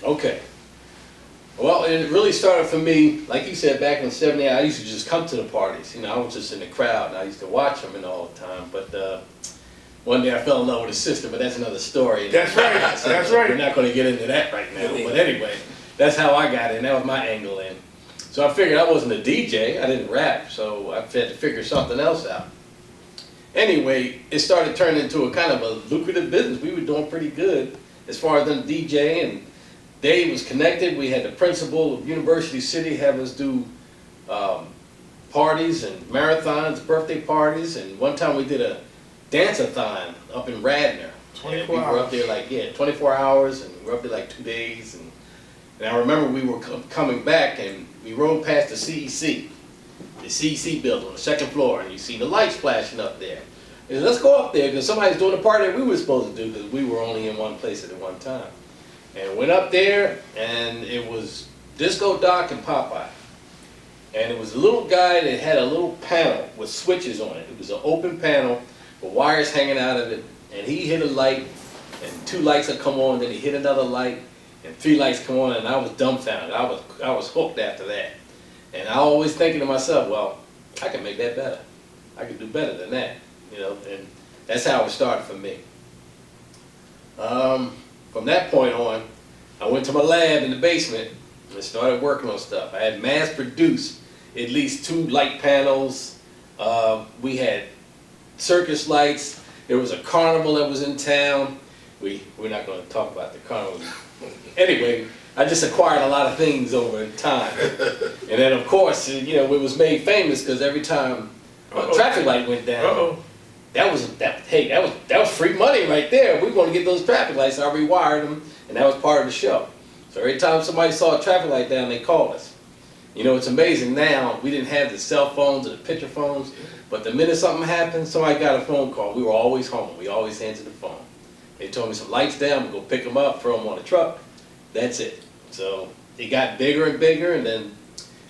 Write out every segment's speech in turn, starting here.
Okay. Well, it really started for me, like you said, back in '78. I used to just come to the parties. You know, I was just in the crowd, and I used to watch them and all the time. But one day I fell in love with a sister, but that's another story. That's right. So That's right. We're not going to get into that right now. But anyway, that's how I got in. That was my angle in. So I figured I wasn't a DJ. I didn't rap, so I had to figure something else out. Anyway, it started turning into a kind of a lucrative business. We were doing pretty good as far as them DJ, and Dave was connected. We had the principal of University City have us do parties and marathons, birthday parties, and one time we did a dance-a-thon up in Radnor. 24 and we were up there like, 24 hours, and we were up there like 2 days. And I remember we were coming back, and we rode past the CEC building on the second floor, and you see the lights flashing up there. And let's go up there, because somebody's doing a party that we were supposed to do, because we were only in one place at one time. And went up there, and it was Disco Doc and Popeye. And it was a little guy that had a little panel with switches on it. It was an open panel with wires hanging out of it. And he hit a light, and 2 lights would come on, then he hit another light, and 3 lights come on, and I was dumbfounded. I was hooked after that. And I always thinking to myself, well, I can make that better. I can do better than that, you know. And that's how it started for me. From that point on, I went to my lab in the basement and started working on stuff. I had mass produced at least 2 light panels. We had circus lights. There was a carnival that was in town. We're not going to talk about the carnival. Anyway, I just acquired a lot of things over time. And then, of course, you know, it was made famous because every time a traffic light went down, that was free money right there. We were going to get those traffic lights, so I rewired them, and that was part of the show. So every time somebody saw a traffic light down, they called us. You know, it's amazing now, we didn't have the cell phones or the picture phones, but the minute something happened, somebody got a phone call. We were always home. We always answered the phone. They told me some lights down, we go pick them up, throw them on a truck. That's it. So it got bigger and bigger, and then,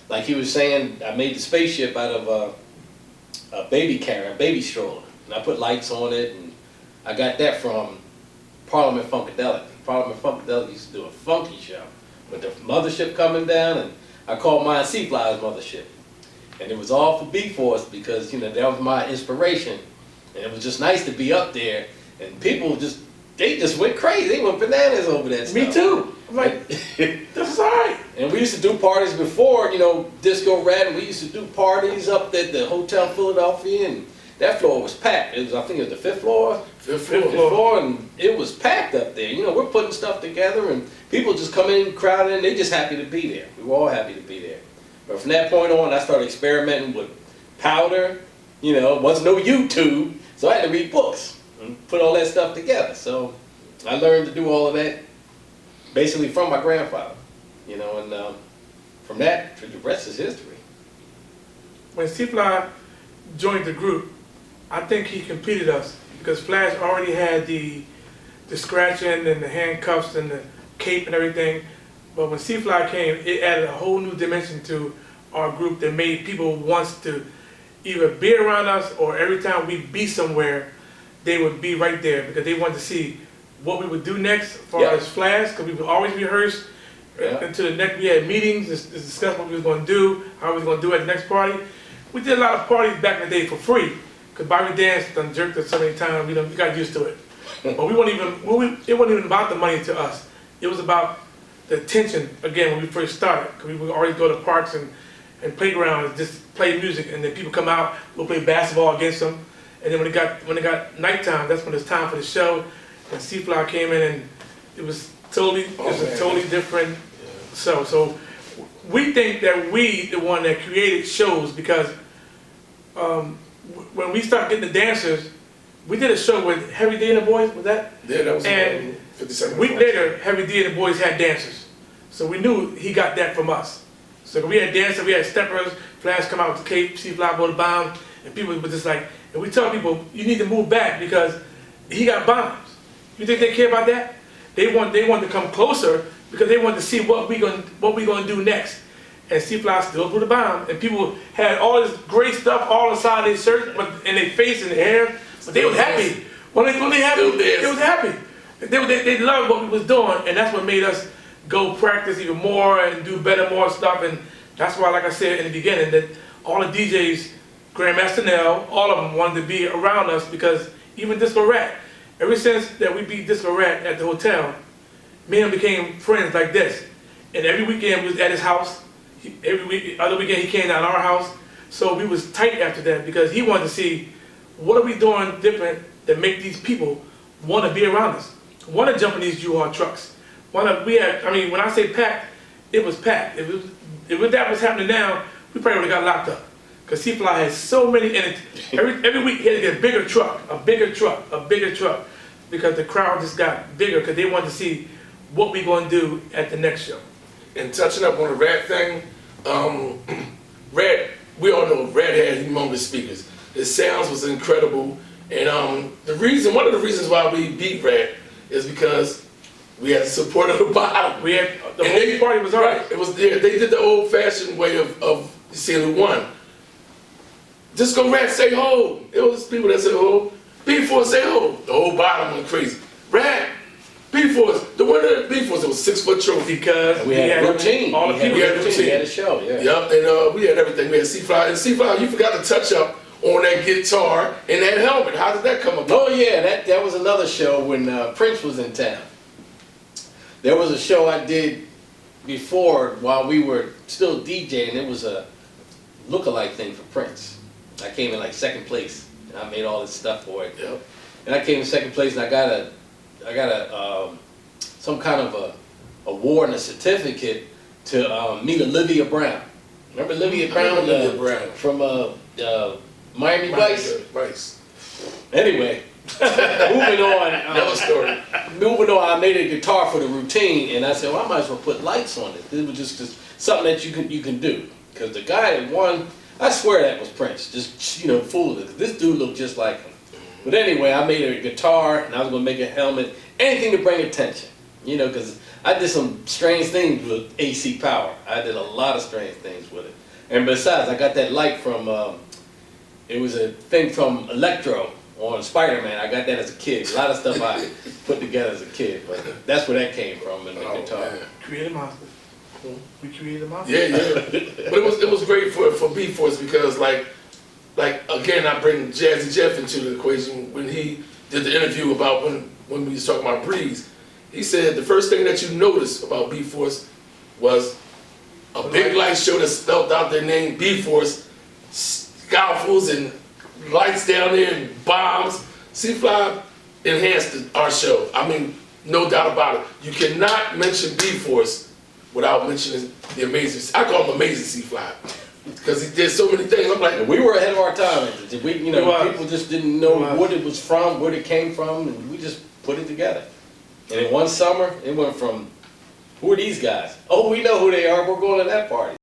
like he was saying, I made the spaceship out of a baby carrier, a baby stroller. And I put lights on it, and I got that from Parliament Funkadelic. Parliament Funkadelic used to do a funky show with the mothership coming down, and I called mine Seafly's mothership. And it was all for B-Force because, you know, that was my inspiration. And it was just nice to be up there, and people they just went crazy. They went bananas over that stuff. Me too. I'm like, this is all right. And we used to do parties before, you know, Disco Rat. We used to do parties up at the Hotel Philadelphia, and that floor was packed. It was, I think it was the 5th floor. Fifth floor, and it was packed up there. You know, we're putting stuff together, and people just come in, crowded in. They just happy to be there. We were all happy to be there. But from that point on, I started experimenting with powder. You know, it wasn't no YouTube, so I had to read books and put all that stuff together. So I learned to do all of that basically from my grandfather. You know, and from that, the rest is history. When C-Fly joined the group, I think he competed us because Flash already had the scratching and the handcuffs and the cape and everything. But when C-Fly came, it added a whole new dimension to our group that made people want to either be around us, or every time we be somewhere, they would be right there because they wanted to see what we would do next as far as Flash, because we would always rehearse until the next. We had meetings to discuss what we was going to do, how we was going to do at the next party. We did a lot of parties back in the day for free because Bobby Dance done jerked us so many times. We got used to it. But it wasn't even about the money to us. It was about the attention again when we first started, because we would always go to parks and playgrounds, just play music, and then people come out, we'll play basketball against them. And then when it got nighttime, that's when it's time for the show. And C-Fly came in, and it was a totally different show. So we think that we the one that created shows because when we started getting the dancers, we did a show with Heavy D and the Boys. Was that? Yeah, that was. And 57 a week later, Heavy D and the Boys had dancers. So we knew he got that from us. So we had dancers, we had steppers, Flash come out with the cape, C-Fly blow the bomb, and people were just like, and we tell people, you need to move back because he got bombs. You think they care about that? They want to come closer because they want to see what we gonna do next. And C-Fly still blew the bomb, and people had all this great stuff all inside their shirt, and their face and their hair, but they was happy. When they happy, they was happy. They loved what we was doing, and that's what made us go practice even more and do better, more stuff. And that's why, like I said in the beginning, that all the DJs, Grandmaster Nell, all of them wanted to be around us because even Disco Rat, ever since that we beat Disco Rat at the hotel, me and him became friends like this. And every weekend we was at his house. Other weekend he came down our house. So we was tight after that because he wanted to see what are we doing different that make these people want to be around us, want to jump in these U-Haul trucks. When I say packed, it was packed. If that was happening now, we probably would have got locked up. Because C-Fly has so many, and every week he had to get a bigger truck, a bigger truck, a bigger truck, because the crowd just got bigger because they wanted to see what we going to do at the next show. And touching up on the Rat thing, Rat, we all know Rat had humongous speakers. His sounds was incredible, and one of the reasons why we beat Rat is because we had the support of the bottom. We had the whole party was right. It was there. They did the old-fashioned way of seeing who won. Disco Rat say ho. It was people that said ho. B-Force say ho. The whole bottom went crazy. Rat, B-Force, the winner of B-Force, it was 6-foot trophy. Because we had a routine. All the people we had a routine. We had a show, yeah. Yep, and we had everything. We had C-Fly. And C-Fly, you forgot to touch up on that guitar and that helmet. How did that come about? Oh yeah, that was another show when Prince was in town. There was a show I did before while we were still DJing. It was a look-alike thing for Prince. I came in like second place, and I made all this stuff for it. Yep. And I came in second place, and I got a some kind of a award and a certificate to meet Olivia Brown. Remember Olivia Brown? Olivia Brown from Miami Vice. Vice. Anyway, moving on. Another story. Moving on, I made a guitar for the routine, and I said, well, I might as well put lights on it. This was just something that you can do. Because the guy that won, I swear that was Prince. Just, fooling it. This dude looked just like him. But anyway, I made a guitar, and I was going to make a helmet. Anything to bring attention. Because I did some strange things with AC power. I did a lot of strange things with it. And besides, I got that light from, it was a thing from Electro on Spider-Man. I got that as a kid. A lot of stuff I put together as a kid. But that's where that came from in the guitar. Man. Creative monster. We created a monster. Yeah. But it was great for B-Force because like again, I bring Jazzy Jeff into the equation when he did the interview about when we was talking about Breeze. He said the first thing that you noticed about B-Force was a big light show that spelled out their name, B-Force, scaffolds and lights down there and bombs. C-Fly enhanced our show. I mean, no doubt about it. You cannot mention B-Force without mentioning the amazing, I call him Amazing C-Fly. Because he did so many things. I'm like, And we were ahead of our time. People just didn't know what it was from, where it came from, and we just put it together. And in one summer, it went from, who are these guys? Oh, we know who they are, we're going to that party.